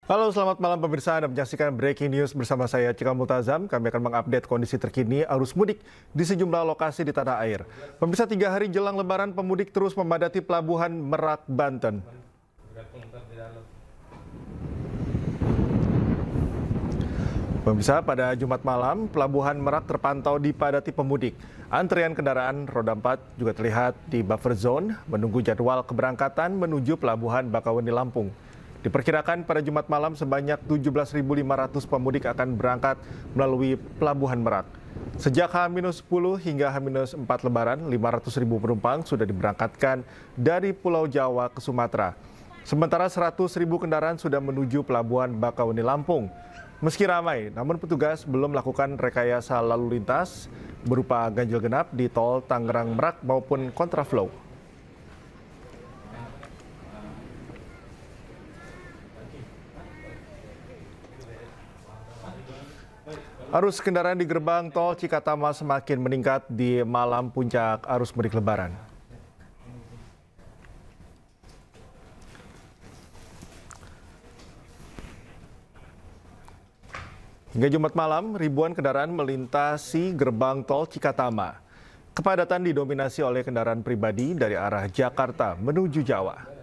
Halo, selamat malam pemirsa. Anda menyaksikan Breaking News bersama saya, Cikal Multazam. Kami akan mengupdate kondisi terkini arus mudik di sejumlah lokasi di tanah air. Pemirsa, 3 hari jelang Lebaran, pemudik terus memadati Pelabuhan Merak, Banten. Pemirsa, pada Jumat malam, Pelabuhan Merak terpantau dipadati pemudik. Antrian kendaraan roda 4 juga terlihat di buffer zone menunggu jadwal keberangkatan menuju Pelabuhan Bakauheni, Lampung. Diperkirakan pada Jumat malam sebanyak 17.500 pemudik akan berangkat melalui Pelabuhan Merak. Sejak H-10 hingga H-4 Lebaran, 500.000 penumpang sudah diberangkatkan dari Pulau Jawa ke Sumatera. Sementara 100.000 kendaraan sudah menuju Pelabuhan Bakauheni, Lampung. Meski ramai, namun petugas belum melakukan rekayasa lalu lintas berupa ganjil genap di tol Tangerang Merak maupun kontraflow. Arus kendaraan di gerbang tol Cikatama semakin meningkat di malam puncak arus mudik Lebaran. Hingga Jumat malam, ribuan kendaraan melintasi gerbang tol Cikatama. Kepadatan didominasi oleh kendaraan pribadi dari arah Jakarta menuju Jawa.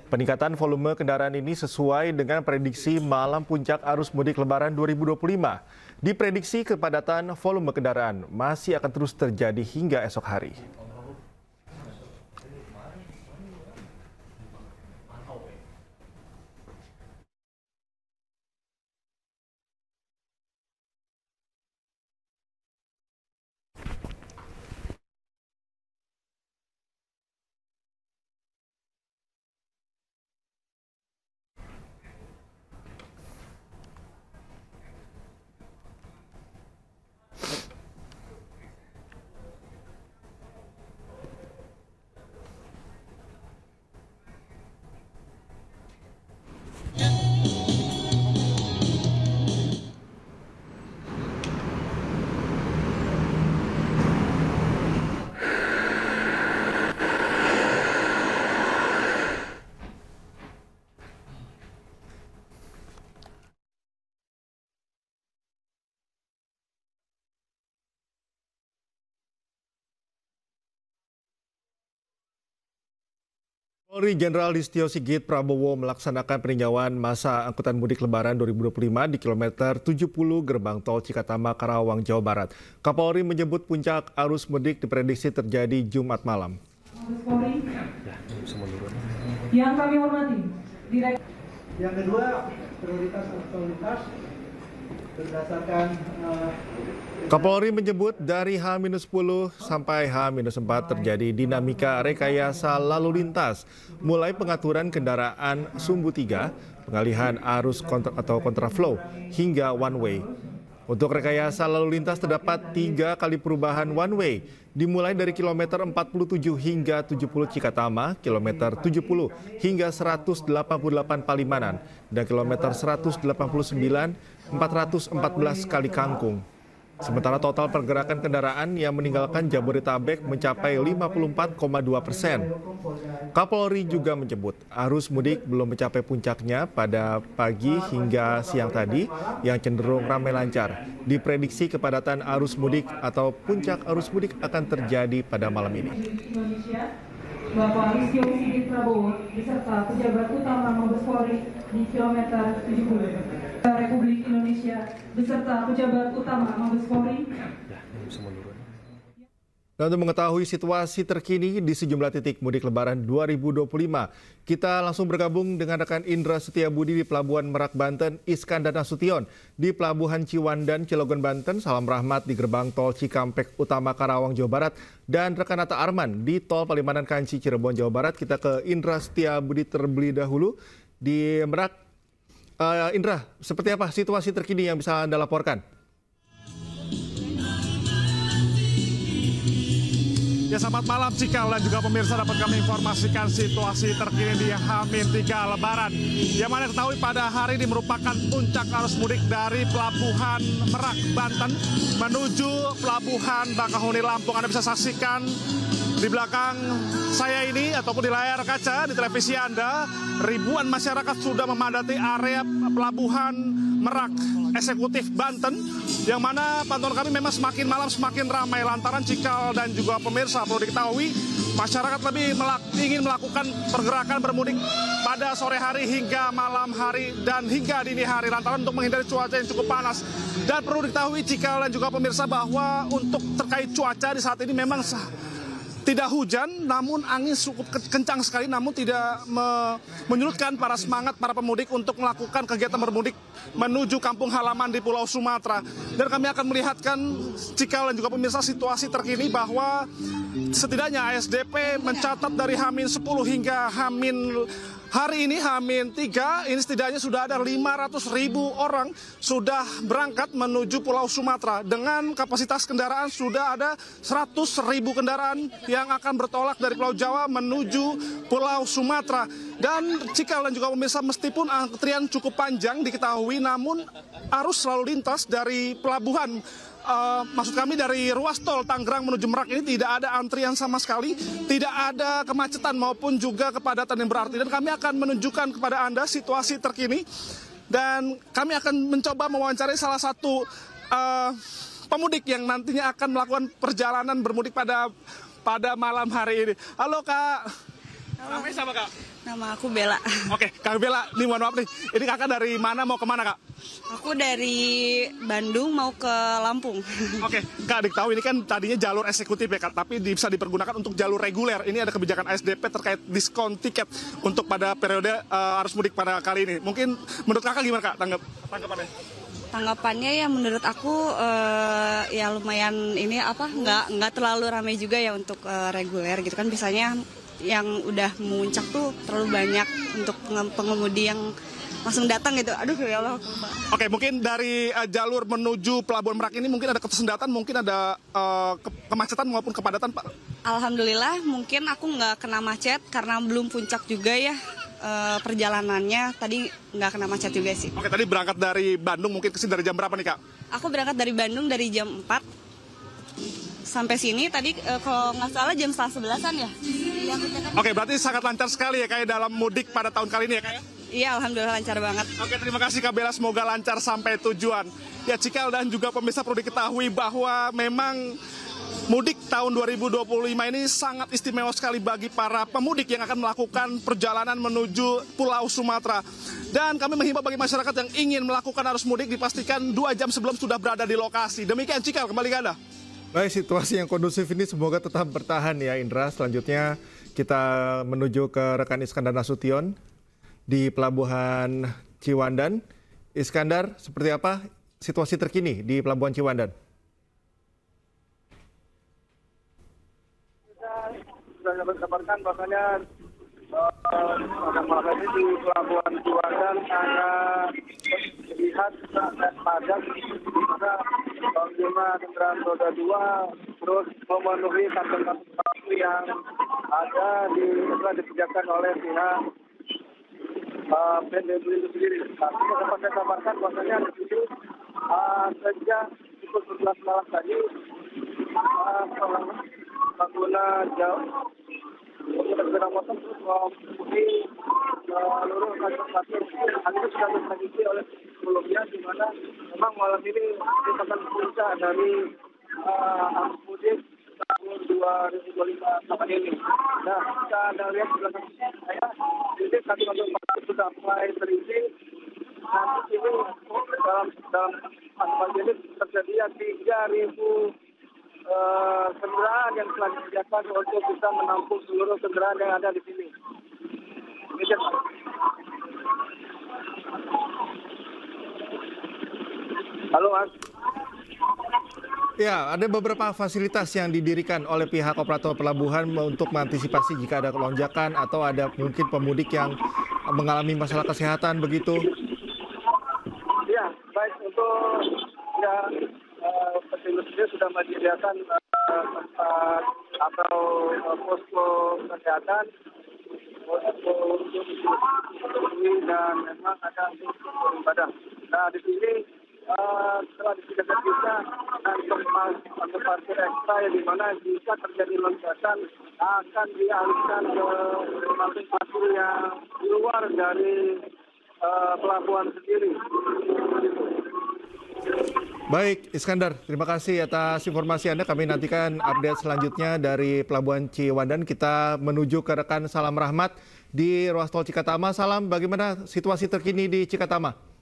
Peningkatan volume kendaraan ini sesuai dengan prediksi malam puncak arus mudik Lebaran 2025. Diprediksi kepadatan volume kendaraan masih akan terus terjadi hingga esok hari. Polri Jenderal Listio Sigit Prabowo melaksanakan peninjauan masa angkutan mudik Lebaran 2025 di kilometer 70 gerbang tol Cikatama, Karawang, Jawa Barat. Kapolri menyebut puncak arus mudik diprediksi terjadi Jumat malam. Yang kami hormati, yang kedua, prioritas aktualitas berdasarkan Kapolri menyebut dari H-10 sampai H-4 terjadi dinamika rekayasa lalu lintas, mulai pengaturan kendaraan sumbu 3, pengalihan arus kontraflow, hingga one way. Untuk rekayasa lalu lintas terdapat 3 kali perubahan one way, dimulai dari kilometer 47 hingga 70 Cikatama, kilometer 70 hingga 188 Palimanan, dan kilometer 189 414 Kali Kangkung. Sementara total pergerakan kendaraan yang meninggalkan Jabodetabek mencapai 54,2%. Kapolri juga menyebut arus mudik belum mencapai puncaknya pada pagi hingga siang tadi yang cenderung ramai lancar. Diprediksi kepadatan arus mudik atau puncak arus mudik akan terjadi pada malam ini. Bapak Listio Sigit Prabowo beserta pejabat utama Mabes Polri di kilometer 70. Republik Indonesia beserta pejabat utama Mabes Polri. Dan untuk mengetahui situasi terkini di sejumlah titik mudik Lebaran 2025, kita langsung bergabung dengan rekan Indra Setiabudi di Pelabuhan Merak, Banten, Iskandar Nasution di Pelabuhan Ciwandan, Cilegon, Banten, Salam Rahmat di gerbang tol Cikampek Utama, Karawang, Jawa Barat, dan rekan Atta Arman di tol Palimanan Kanci, Cirebon, Jawa Barat. Kita ke Indra Setiabudi terlebih dahulu di Merak. Indra, seperti apa situasi terkini yang bisa Anda laporkan? Ya, selamat malam Cikal dan juga pemirsa, dapat kami informasikan situasi terkini di H-3 Lebaran. Yang mana ketahui pada hari ini merupakan puncak arus mudik dari Pelabuhan Merak, Banten menuju Pelabuhan Bakahuni, Lampung. Anda bisa saksikan di belakang saya ini ataupun di layar kaca di televisi Anda, ribuan masyarakat sudah memadati area Pelabuhan Merak Eksekutif Banten, yang mana pantauan kami memang semakin malam semakin ramai lantaran Cikal dan juga pemirsa perlu diketahui masyarakat lebih ingin melakukan pergerakan bermudik pada sore hari hingga malam hari dan hingga dini hari lantaran untuk menghindari cuaca yang cukup panas. Dan perlu diketahui Cikal dan juga pemirsa bahwa untuk terkait cuaca di saat ini memang tidak hujan, namun angin cukup kencang sekali, namun tidak menyurutkan semangat para pemudik untuk melakukan kegiatan bermudik menuju kampung halaman di Pulau Sumatera. Dan kami akan melihatkan Cikal dan juga pemirsa situasi terkini bahwa setidaknya ASDP mencatat dari H-10 hingga hari ini H-3, ini setidaknya sudah ada 500.000 orang sudah berangkat menuju Pulau Sumatera. Dengan kapasitas kendaraan sudah ada 100.000 kendaraan yang akan bertolak dari Pulau Jawa menuju Pulau Sumatera. Dan Cikal dan juga pemirsa, meskipun antrian cukup panjang diketahui, namun arus lalu lintas dari pelabuhan maksud kami dari ruas tol Tangerang menuju Merak ini tidak ada antrian sama sekali, tidak ada kemacetan maupun juga kepadatan yang berarti. Dan kami akan menunjukkan kepada Anda situasi terkini dan kami akan mencoba mewawancarai salah satu pemudik yang nantinya akan melakukan perjalanan bermudik pada malam hari ini. Halo Kak, namanya siapa Kak? Nama aku Bella. Oke, Kak Bella, ini mohon maaf nih, ini Kakak dari mana mau kemana Kak? Aku dari Bandung mau ke Lampung. Oke, Kak, diketahui ini kan tadinya jalur eksekutif ya Kak, tapi bisa dipergunakan untuk jalur reguler. Ini ada kebijakan ASDP terkait diskon tiket untuk pada periode arus mudik pada kali ini. Mungkin menurut Kakak gimana Kak tanggapannya? Tanggapannya ya menurut aku ya lumayan ini nggak terlalu ramai juga ya untuk reguler gitu kan, biasanya yang udah memuncak tuh terlalu banyak untuk pengemudi yang langsung datang gitu. Aduh ya Allah. Oke, mungkin dari jalur menuju Pelabuhan Merak ini mungkin ada kesendatan, mungkin ada kemacetan maupun kepadatan Pak? Alhamdulillah mungkin aku nggak kena macet karena belum puncak juga ya perjalanannya, tadi nggak kena macet juga sih. Oke, tadi berangkat dari Bandung, mungkin kesini dari jam berapa nih Kak? Aku berangkat dari Bandung dari jam 4 sampai sini tadi kalau nggak salah jam 10:30-an ya. Oke, berarti sangat lancar sekali ya kayak dalam mudik pada tahun kali ini ya Kak ya? Iya, alhamdulillah lancar banget. Oke, terima kasih Kak Bella, semoga lancar sampai tujuan. Ya Cikal dan juga pemirsa perlu diketahui bahwa memang mudik tahun 2025 ini sangat istimewa sekali bagi para pemudik yang akan melakukan perjalanan menuju Pulau Sumatera. Dan kami menghimbau bagi masyarakat yang ingin melakukan arus mudik dipastikan 2 jam sebelum sudah berada di lokasi. Demikian Cikal, kembali ke Anda. Baik, situasi yang kondusif ini semoga tetap bertahan ya Indra. Selanjutnya kita menuju ke rekan Iskandar Nasution di Pelabuhan Ciwandan. Iskandar, seperti apa situasi terkini di Pelabuhan Ciwandan? Sudah dapat kabarkan bahwasanya pada malam ini di Pelabuhan Ciwandan ada terlihat dan padat maka pengguna kendaraan roda 2 terus memenuhi kantong-kantong yang ada telah disediakan oleh pihak PNBP itu sendiri. Tapi dapat saya kabarkan bahwasanya di sini sejak pukul 11 malam tadi pengguna sepeda motor terus memenuhi seluruh kantong-kantong. Hal itu sudah ditagih oleh sebelumnya, di mana memang malam ini merupakan puncak dari arus mudik tahun 2025 ini. Nah, jika Anda lihat di belakang saya, ini kantong-kantong sudah mulai terisi. Nanti ini dalam asfal ini tersedia 3.000 kendaraan yang telah disediakan untuk bisa menampung seluruh kendaraan yang ada di sini. Demikian. Halo Mas. Ya, ada beberapa fasilitas yang didirikan oleh pihak operator pelabuhan untuk mengantisipasi jika ada lonjakan atau ada mungkin pemudik yang mengalami masalah kesehatan begitu. Ya, baik, untuk ya petugas sudah menyediakan tempat atau posko kesehatan dan memang ada ibadah. Nah di sini setelah disediakan juga tempat parkir ekstra yang dimana jika terjadi lonjakan akan dialihkan ke parkir parkir yang di luar dari pelabuhan sendiri. Baik, Iskandar, terima kasih atas informasi Anda. Kami nantikan update selanjutnya dari Pelabuhan Ciwandan. Kita menuju ke rekan Salam Rahmat di ruas tol Cikatama. Salam, bagaimana situasi terkini di Cikatama?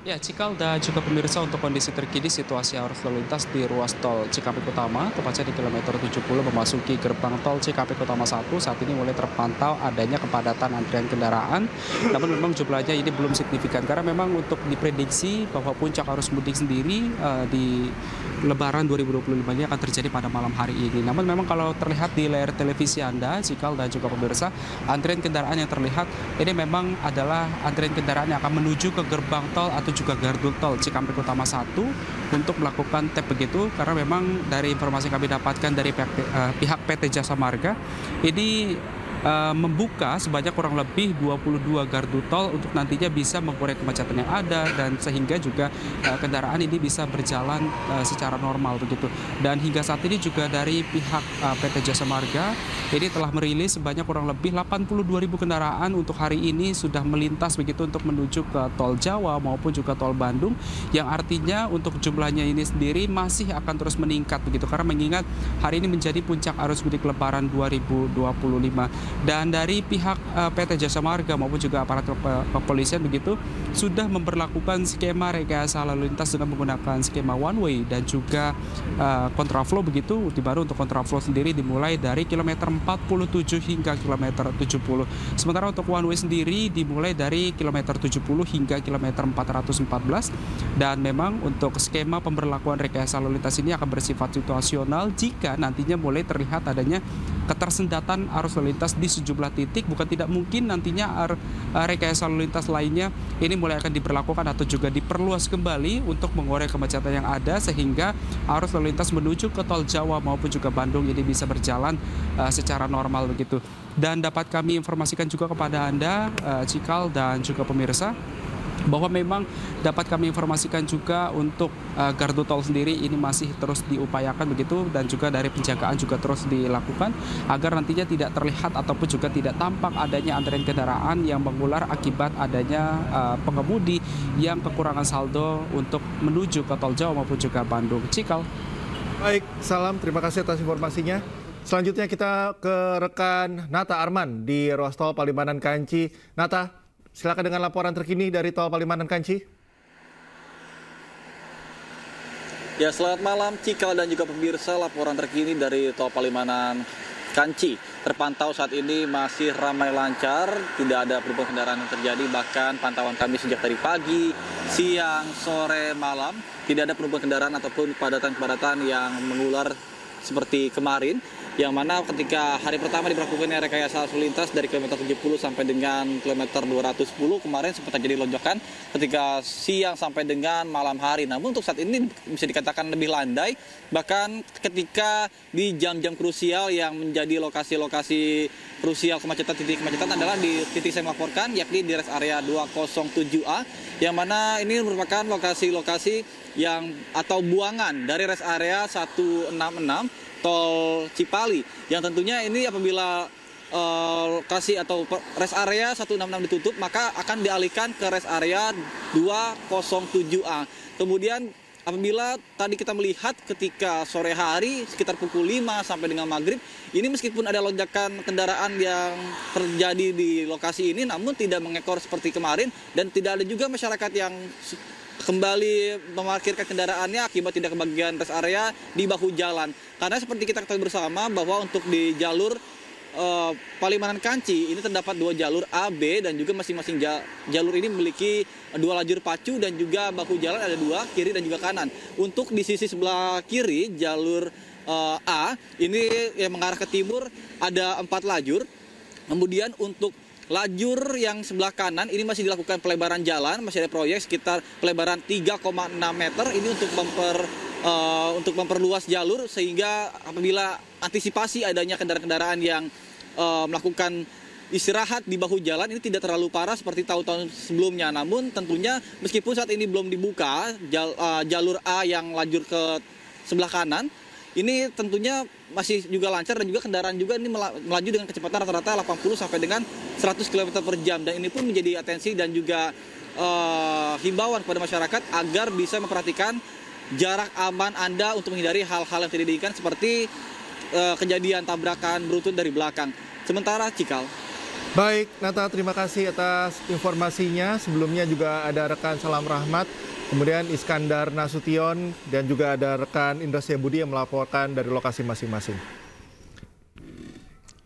Ya, Cikal dan juga pemirsa, untuk kondisi terkini situasi arus lalu lintas di ruas tol Cikampek Utama, tepatnya di kilometer 70 memasuki gerbang tol Cikampek Utama 1, saat ini mulai terpantau adanya kepadatan antrian kendaraan. Namun memang jumlahnya ini belum signifikan, karena memang untuk diprediksi bahwa puncak arus mudik sendiri di Lebaran 2025 ini akan terjadi pada malam hari ini. Namun memang kalau terlihat di layar televisi Anda, Cikal dan juga pemirsa, antrian kendaraan yang terlihat ini memang adalah antrian kendaraan yang akan menuju ke gerbang tol atau juga gardu tol Cikampek Utama 1 untuk melakukan tap begitu, karena memang dari informasi kami dapatkan dari pihak PT Jasa Marga ini membuka sebanyak kurang lebih 22 gardu tol untuk nantinya bisa mengurai kemacetan yang ada, dan sehingga juga kendaraan ini bisa berjalan secara normal begitu. Dan hingga saat ini juga dari pihak PT Jasa Marga ini telah merilis sebanyak kurang lebih 82.000 kendaraan untuk hari ini sudah melintas begitu untuk menuju ke tol Jawa maupun juga tol Bandung, yang artinya untuk jumlahnya ini sendiri masih akan terus meningkat begitu, karena mengingat hari ini menjadi puncak arus mudik Lebaran 2025. Dan dari pihak PT Jasa Marga maupun juga aparat kepolisian begitu sudah memperlakukan skema rekayasa lalu lintas dengan menggunakan skema one way dan juga kontraflow begitu, di mana untuk kontraflow sendiri dimulai dari kilometer 47 hingga kilometer 70. Sementara untuk one way sendiri dimulai dari kilometer 70 hingga kilometer 414, dan memang untuk skema pemberlakuan rekayasa lalu lintas ini akan bersifat situasional jika nantinya mulai terlihat adanya ketersendatan arus lalu lintas di sejumlah titik. Bukan tidak mungkin nantinya rekayasa lalu lintas lainnya ini mulai akan diberlakukan atau juga diperluas kembali untuk mengurai kemacetan yang ada, sehingga arus lalu lintas menuju ke tol Jawa maupun juga Bandung ini bisa berjalan secara normal begitu. Dan dapat kami informasikan juga kepada Anda, Cikal dan juga pemirsa, bahwa memang dapat kami informasikan juga untuk gardu tol sendiri ini masih terus diupayakan begitu, dan juga dari penjagaan juga terus dilakukan agar nantinya tidak terlihat ataupun juga tidak tampak adanya antrian kendaraan yang mengular akibat adanya pengemudi yang kekurangan saldo untuk menuju ke tol Jawa maupun juga Bandung. Cikal. Baik, Salam, terima kasih atas informasinya. Selanjutnya kita ke rekan Nata Arman di ruas tol Palimanan Kanci. Nata, silakan dengan laporan terkini dari tol Palimanan Kanci. Ya, selamat malam Cikal dan juga pemirsa. Laporan terkini dari tol Palimanan Kanci terpantau saat ini masih ramai lancar, tidak ada perubahan kendaraan yang terjadi. Bahkan pantauan kami sejak tadi pagi, siang, sore, malam tidak ada perubahan kendaraan ataupun kepadatan-kepadatan yang mengular seperti kemarin, yang mana ketika hari pertama diberlakukannya rekayasa lalu lintas dari kilometer 70 sampai dengan kilometer 210 kemarin sempat terjadi lonjakan ketika siang sampai dengan malam hari. Namun untuk saat ini bisa dikatakan lebih landai, bahkan ketika di jam-jam krusial yang menjadi lokasi-lokasi krusial kemacetan, titik kemacetan adalah di titik saya melaporkan, yakni di rest area 207A, yang mana ini merupakan lokasi-lokasi yang atau buangan dari rest area 166 tol Cipali, yang tentunya ini apabila lokasi atau rest area 166 ditutup, maka akan dialihkan ke rest area 207A. Kemudian apabila tadi kita melihat ketika sore hari sekitar pukul 5 sampai dengan maghrib, ini meskipun ada lonjakan kendaraan yang terjadi di lokasi ini, namun tidak mengekor seperti kemarin, dan tidak ada juga masyarakat yang kembali memarkirkan kendaraannya akibat tidak kebagian rest area di bahu jalan. Karena seperti kita ketahui bersama bahwa untuk di jalur Palimanan Kanci ini terdapat 2 jalur A, B, dan juga masing-masing jalur ini memiliki 2 lajur pacu, dan juga bahu jalan ada 2, kiri dan juga kanan. Untuk di sisi sebelah kiri jalur A ini yang mengarah ke timur ada 4 lajur. Kemudian untuk lajur yang sebelah kanan ini masih dilakukan pelebaran jalan, masih ada proyek sekitar pelebaran 3,6 meter ini untuk bumper untuk memperluas jalur sehingga apabila antisipasi adanya kendaraan-kendaraan yang melakukan istirahat di bahu jalan ini tidak terlalu parah seperti tahun-tahun sebelumnya. Namun tentunya meskipun saat ini belum dibuka jalur A yang lajur ke sebelah kanan, ini tentunya masih juga lancar dan juga kendaraan juga ini melaju dengan kecepatan rata-rata 80 sampai dengan 100 km per jam. Dan ini pun menjadi atensi dan juga himbauan kepada masyarakat agar bisa memperhatikan jarak aman Anda untuk menghindari hal-hal yang tidak diinginkan seperti kejadian tabrakan beruntun dari belakang. Sementara Cikal. Baik, Nata, terima kasih atas informasinya. Sebelumnya juga ada rekan Salam Rahmat, kemudian Iskandar Nasution, dan juga ada rekan Indra Budi yang melaporkan dari lokasi masing-masing.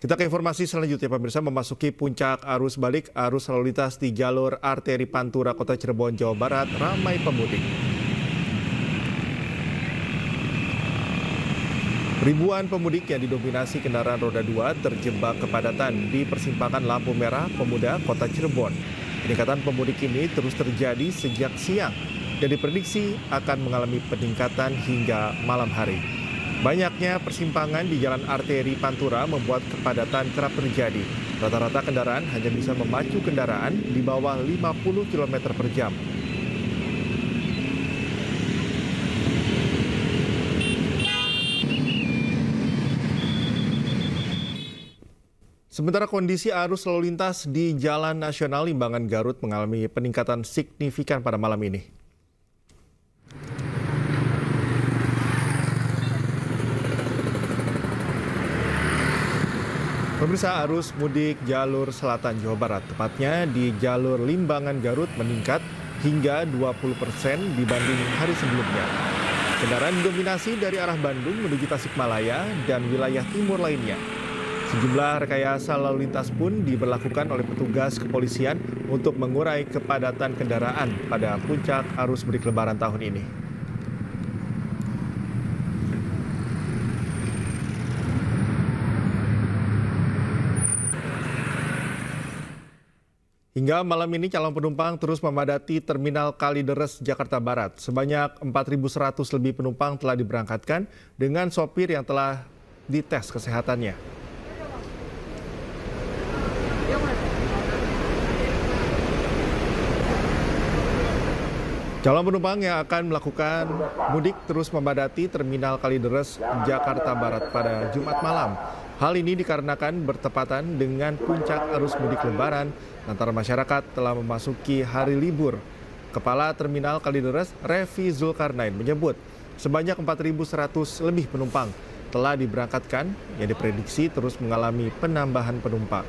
Kita ke informasi selanjutnya, pemirsa. Memasuki puncak arus balik, arus lalu lintas di jalur arteri Pantura Kota Cirebon, Jawa Barat ramai pemudik. Ribuan pemudik yang didominasi kendaraan roda 2 terjebak kepadatan di persimpangan lampu merah Pemuda Kota Cirebon. Peningkatan pemudik ini terus terjadi sejak siang dan diprediksi akan mengalami peningkatan hingga malam hari. Banyaknya persimpangan di jalan arteri Pantura membuat kepadatan kerap terjadi. Rata-rata kendaraan hanya bisa memacu kendaraan di bawah 50 km per jam. Sementara kondisi arus lalu lintas di Jalan Nasional Limbangan Garut mengalami peningkatan signifikan pada malam ini. Pemirsa, arus mudik jalur selatan Jawa Barat, tepatnya di jalur Limbangan Garut meningkat hingga 20% dibanding hari sebelumnya. Kendaraan didominasi dari arah Bandung menuju Tasikmalaya dan wilayah timur lainnya. Sejumlah rekayasa lalu lintas pun diberlakukan oleh petugas kepolisian untuk mengurai kepadatan kendaraan pada puncak arus mudik Lebaran tahun ini. Hingga malam ini calon penumpang terus memadati Terminal Kalideres, Jakarta Barat. Sebanyak 4.100 lebih penumpang telah diberangkatkan dengan sopir yang telah dites kesehatannya. Calon penumpang yang akan melakukan mudik terus memadati Terminal Kalideres, Jakarta Barat pada Jumat malam. Hal ini dikarenakan bertepatan dengan puncak arus mudik Lebaran lantaran masyarakat telah memasuki hari libur. Kepala Terminal Kalideres, Revi Zulkarnain, menyebut sebanyak 4.100 lebih penumpang telah diberangkatkan yang diprediksi terus mengalami penambahan penumpang.